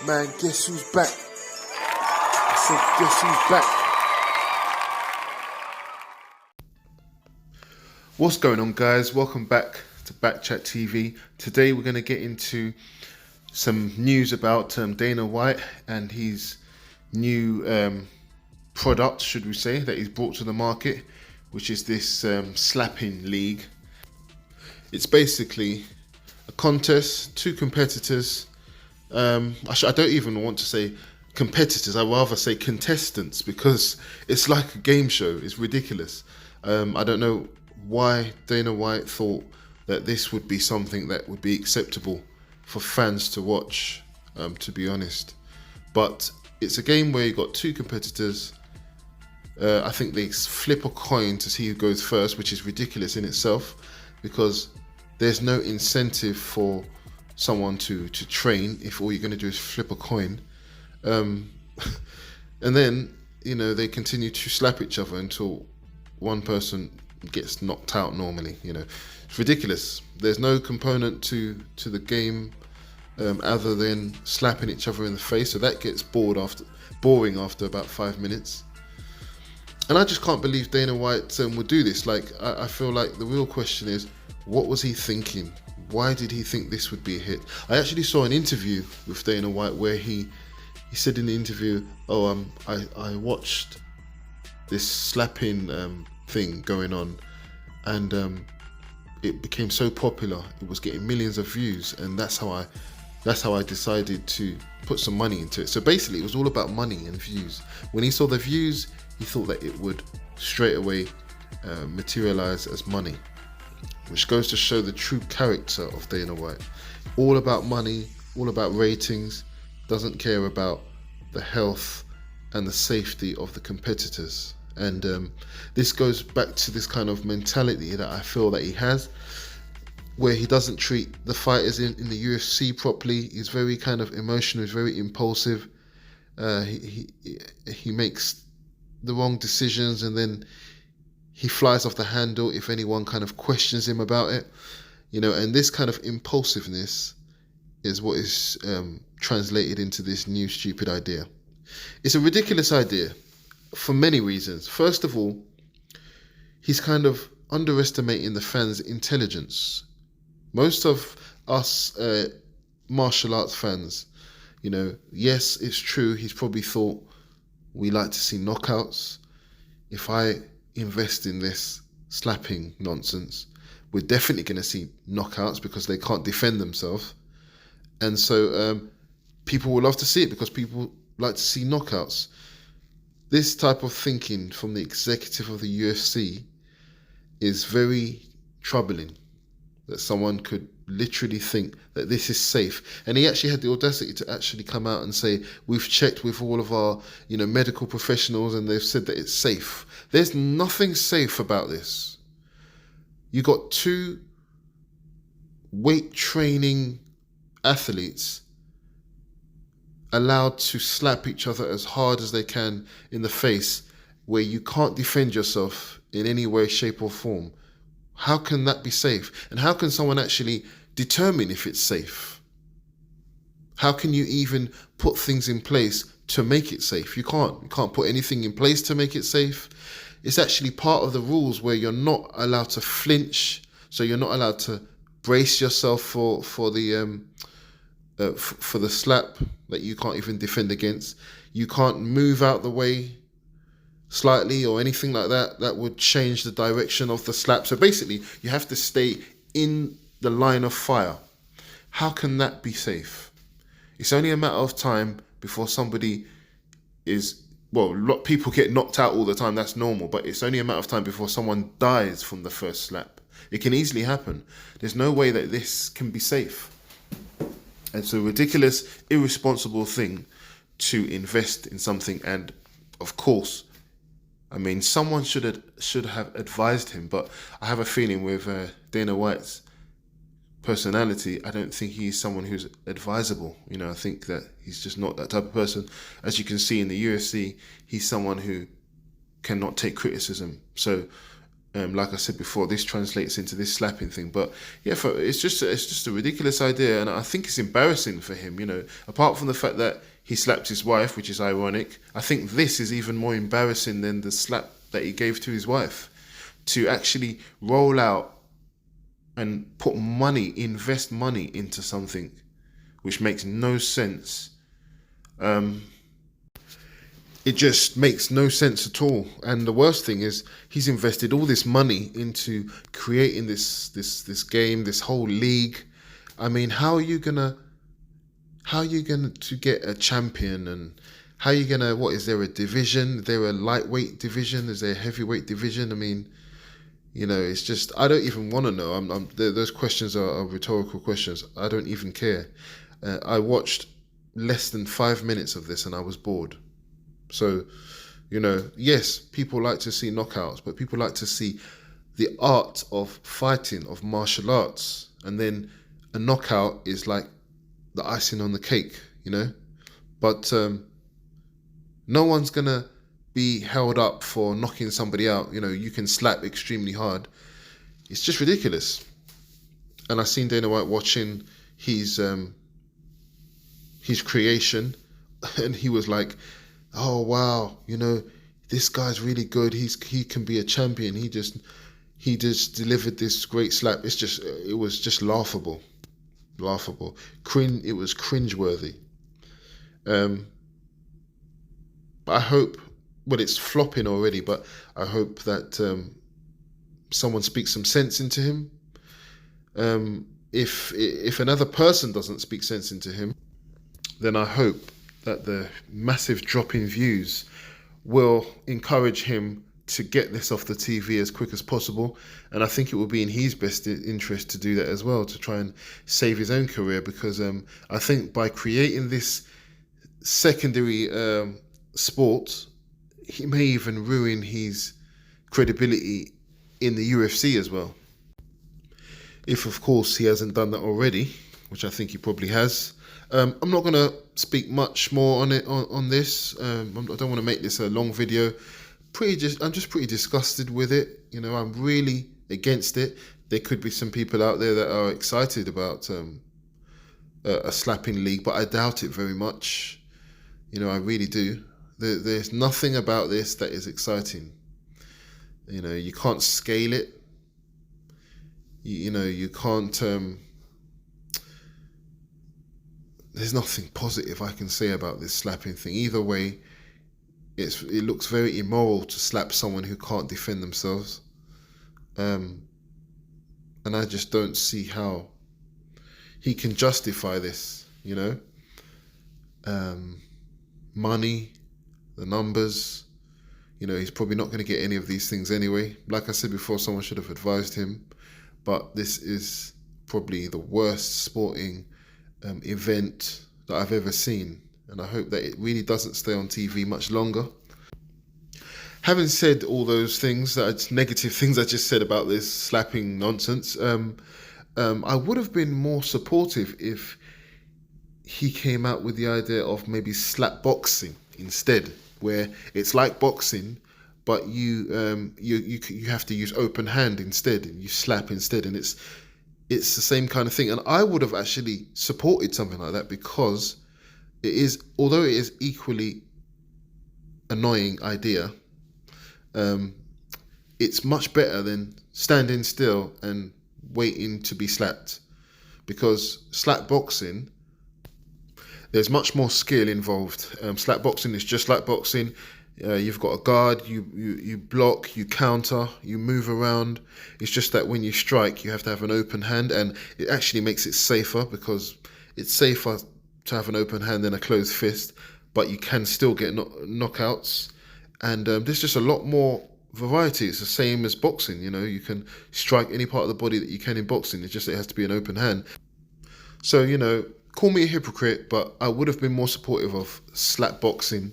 Man, guess who's back? I said, guess who's back? What's going on, guys? Welcome back to Backchat TV. Today we're going to get into some news about Dana White and his new product, should we say, that he's brought to the market, which is this slapping league. It's basically a contest, two competitors. I don't even want to say competitors, I'd rather say contestants, because it's like a game show. It's ridiculous. I don't know why Dana White thought that this would be something that would be acceptable for fans to watch, to be honest. But it's a game where you've got two competitors. I think they flip a coin to see who goes first, which is ridiculous in itself, because there's no incentive for someone to train if all you're going to do is flip a coin. And then, they continue to slap each other until one person gets knocked out normally. It's ridiculous. There's no component to the game other than slapping each other in the face, so that gets boring after about 5 minutes. And I just can't believe Dana White would do this. I feel like the real question is, what was he thinking? Why did he think this would be a hit? I actually saw an interview with Dana White where he said in the interview, I watched this slapping thing going on, and it became so popular. It was getting millions of views, and that's how I decided to put some money into it. So basically, it was all about money and views. When he saw the views, he thought that it would straight away materialize as money, which goes to show the true character of Dana White. All about money, all about ratings, doesn't care about the health and the safety of the competitors. And this goes back to this kind of mentality that I feel that he has, where he doesn't treat the fighters in the UFC properly. He's very kind of emotional, he's very impulsive. He makes the wrong decisions, and then he flies off the handle if anyone kind of questions him about it. And this kind of impulsiveness is what is translated into this new stupid idea. It's a ridiculous idea for many reasons. First of all, he's kind of underestimating the fans' intelligence. Most of us martial arts fans, yes, it's true, he's probably thought we like to see knockouts. If I invest in this slapping nonsense, we're definitely going to see knockouts because they can't defend themselves. And so people will love to see it because people like to see knockouts. This type of thinking from the executive of the UFC is very troubling, that someone could literally think that this is safe. And he actually had the audacity to actually come out and say, we've checked with all of our medical professionals and they've said that it's safe. There's nothing safe about this. You got two weight training athletes allowed to slap each other as hard as they can in the face, where you can't defend yourself in any way, shape or form. How can that be safe? And how can someone actually determine if it's safe? How can you even put things in place to make it safe? You can't put anything in place to make it safe. It's actually part of the rules where you're not allowed to flinch, so you're not allowed to brace yourself for the slap that you can't even defend against. You can't move out the way slightly or anything like that. That would change the direction of the slap. So basically, you have to stay in the line of fire. How can that be safe? It's only a matter of time before somebody people get knocked out all the time, that's normal, but it's only a matter of time before someone dies from the first slap. It can easily happen. There's no way that this can be safe. It's a ridiculous, irresponsible thing to invest in something. And of course, someone should have advised him, but I have a feeling with Dana White's personality, I don't think he's someone who's advisable. I think that he's just not that type of person. As you can see in the UFC, he's someone who cannot take criticism. So Like I said before, this translates into this slapping thing. But yeah, it's just a ridiculous idea, and I think it's embarrassing for him. Apart from the fact that he slapped his wife, which is ironic, I think this is even more embarrassing than the slap that he gave to his wife. To actually roll out and invest money into something which makes no sense. It just makes no sense at all. And the worst thing is, he's invested all this money into creating this game, this whole league. I mean, how are you gonna to get a champion, and how are you gonna, what, is there a division? Is there a lightweight division? Is there a heavyweight division? I mean, it's just, I don't even want to know. Those questions are rhetorical questions. I don't even care. I watched less than 5 minutes of this and I was bored. So, yes, people like to see knockouts, but people like to see the art of fighting, of martial arts. And then a knockout is like the icing on the cake, But no one's going to be held up for knocking somebody out. You can slap extremely hard. It's just ridiculous. And I've seen Dana White watching his creation, and he was like, oh wow, this guy's really good. He can be a champion. He just delivered this great slap. It was just laughable. It was cringeworthy. I hope, well, it's flopping already, but I hope that someone speaks some sense into him. If another person doesn't speak sense into him, then I hope that the massive drop in views will encourage him to get this off the TV as quick as possible. And I think it will be in his best interest to do that as well, to try and save his own career, because I think by creating this secondary sport, he may even ruin his credibility in the UFC as well. If, of course, he hasn't done that already, which I think he probably has. I'm not going to speak much more on it on this. I don't want to make this a long video. I'm just pretty disgusted with it. I'm really against it. There could be some people out there that are excited about a slapping league, but I doubt it very much. I really do. There's nothing about this that is exciting. You can't scale it. You can't. There's nothing positive I can say about this slapping thing. Either way, it looks very immoral to slap someone who can't defend themselves. And I just don't see how he can justify this, Money, the numbers, he's probably not going to get any of these things anyway. Like I said before, someone should have advised him. But this is probably the worst sporting event that I've ever seen, and I hope that it really doesn't stay on TV much longer. Having said all those things, negative things I just said about this slapping nonsense, I would have been more supportive if he came out with the idea of maybe slap boxing instead, where it's like boxing, but you have to use open hand instead, and you slap instead, and it's the same kind of thing. And I would have actually supported something like that, because although it is equally annoying idea, it's much better than standing still and waiting to be slapped. Because slap boxing, there's much more skill involved. Slap boxing is just like boxing. You've got a guard, you block, you counter, you move around. It's just that when you strike, you have to have an open hand, and it actually makes it safer, because it's safer to have an open hand than a closed fist, but you can still get knockouts. And there's just a lot more variety. It's the same as boxing, you can strike any part of the body that you can in boxing. It's just it has to be an open hand. So, call me a hypocrite, but I would have been more supportive of slap boxing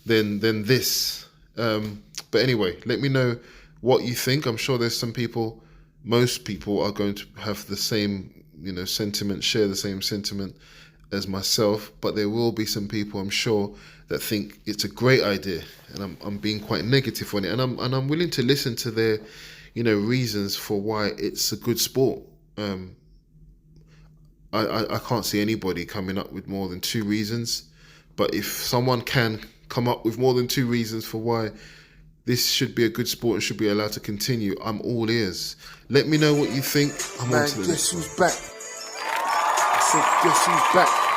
than this. But anyway, let me know what you think. I'm sure there's most people are going to have the same, sentiment, share the same sentiment as myself, but there will be some people, I'm sure, that think it's a great idea, and I'm being quite negative on it, and I'm willing to listen to their reasons for why it's a good sport. I can't see anybody coming up with more than 2 reasons. But if someone can come up with more than 2 reasons for why this should be a good sport and should be allowed to continue, I'm all ears. Let me know what you think. I'm on to the next one. Guess who's back? I said, guess who's back?